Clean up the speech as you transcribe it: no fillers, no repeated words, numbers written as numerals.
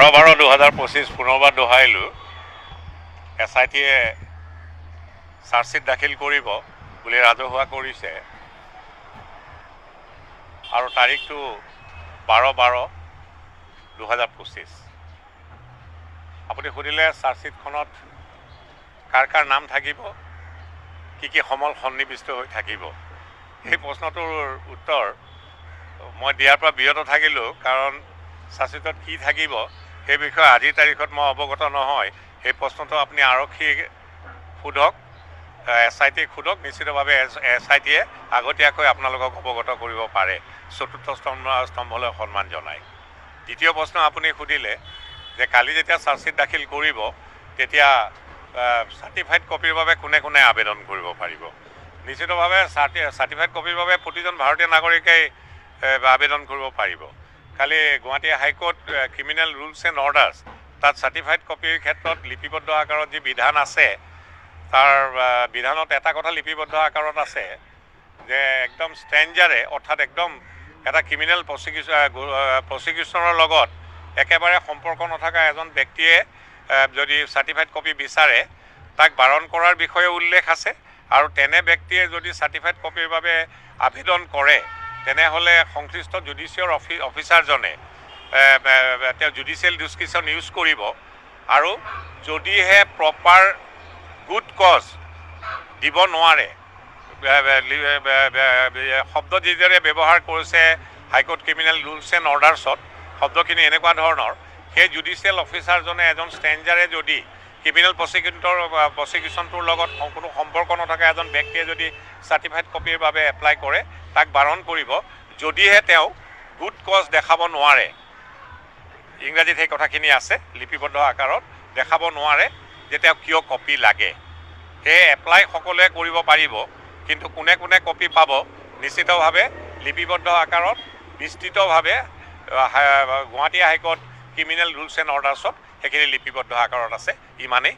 12/12/2025 পুনৰবাৰ দোহাৰিলোঁ SITয়ে চাৰ্জশ্বিট দাখিল কৰিব বুলি ৰাজহুৱা কৰিছে আৰু তাৰিখটো 12/12/2025। আপুনি সুধিলে চাৰ্জশ্বিটখনত কাৰ কাৰ নাম থাকিব, কি কি সমল সন্নিৱিষ্ট হৈ থাকিব। সেই প্ৰশ্নটোৰ উত্তৰ মই দিয়াৰ পৰা বিৰত থাকিলোঁ, কাৰণ চাৰ্জশ্বিটত কি থাকিব সেই বিষয়ে আজিৰ তাৰিখত মই অৱগত নহয়। সেই প্ৰশ্নটো আপুনি আৰক্ষীক সোধক, SITক সোধক। নিশ্চিতভাৱে SITয়ে আগতীয়াকৈ আপোনালোকক অৱগত কৰিব পাৰে, চতুৰ্থ স্তম্ভলৈ সন্মান জনায়। দ্বিতীয় প্ৰশ্ন আপুনি সুধিলে যে কালি যেতিয়া চাৰ্জশ্বিট দাখিল কৰিব তেতিয়া চাৰ্টিফাইড কপিৰ বাবে কোনে কোনে আবেদন কৰিব পাৰিব। নিশ্চিতভাৱে চাৰ্টিফাইড কপিৰ বাবে প্ৰতিজন ভাৰতীয় নাগৰিকেই আবেদন কৰিব পাৰিব। কালি Guwahati high court criminal rules and orders তাত চাৰ্টিফাইড কপিৰ ক্ষেত্ৰত লিপিবদ্ধ আকাৰত যি বিধান আছে, তাৰ বিধানত এটা কথা লিপিবদ্ধ আকাৰত আছে যে একদম ষ্ট্ৰেঞ্জাৰে, অৰ্থাৎ একদম এটা ক্ৰিমিনেল প্ৰচিকিউশ্যনৰ লগত একেবাৰে সম্পৰ্ক নথকা এজন ব্যক্তিয়ে যদি চাৰ্টিফাইড কপি বিচাৰে তাক বাৰণ কৰাৰ বিষয়ে উল্লেখ আছে। আৰু তেনে ব্যক্তিয়ে যদি চাৰ্টিফাইড কপিৰ বাবে আবেদন কৰে তেনেহ'লে সংশ্লিষ্ট জুডিচিয়েল অফিচাৰজনে তেওঁ জুডিচিয়েল ডিছক্ৰিপশ্যন ইউজ কৰিব। আৰু যদিহে প্ৰপাৰ গুড কজ দিব নোৱাৰে, শব্দ যিদৰে ব্যৱহাৰ কৰিছে হাইকোৰ্ট ক্ৰিমিনেল ৰুলছ এণ্ড অৰ্ডাৰ্ছত, শব্দখিনি এনেকুৱা ধৰণৰ, সেই জুডিচিয়েল অফিচাৰজনে এজন ষ্ট্ৰেঞ্জাৰে যদি ক্ৰিমিনেল প্ৰচিকিউশ্যনটোৰ লগত কোনো সম্পৰ্ক নথকা এজন ব্যক্তিয়ে যদি চাৰ্টিফাইড কপিৰ বাবে এপ্লাই কৰে তাক বাৰণ কৰিব, যদিহে তেওঁ গুড কজ দেখাব নোৱাৰে। ইংৰাজীত সেই কথাখিনি আছে লিপিবদ্ধ আকাৰত, দেখাব নোৱাৰে যে তেওঁক কিয় কপি লাগে। সেয়ে এপ্লাই সকলোৱে কৰিব পাৰিব, কিন্তু কোনে কোনে কপি পাব নিশ্চিতভাৱে লিপিবদ্ধ আকাৰত বিস্তৃতভাৱে Guwahati high court criminal rules and অৰ্ডাৰ্ছত সেইখিনি লিপিবদ্ধ আকাৰত আছে। ইমানেই।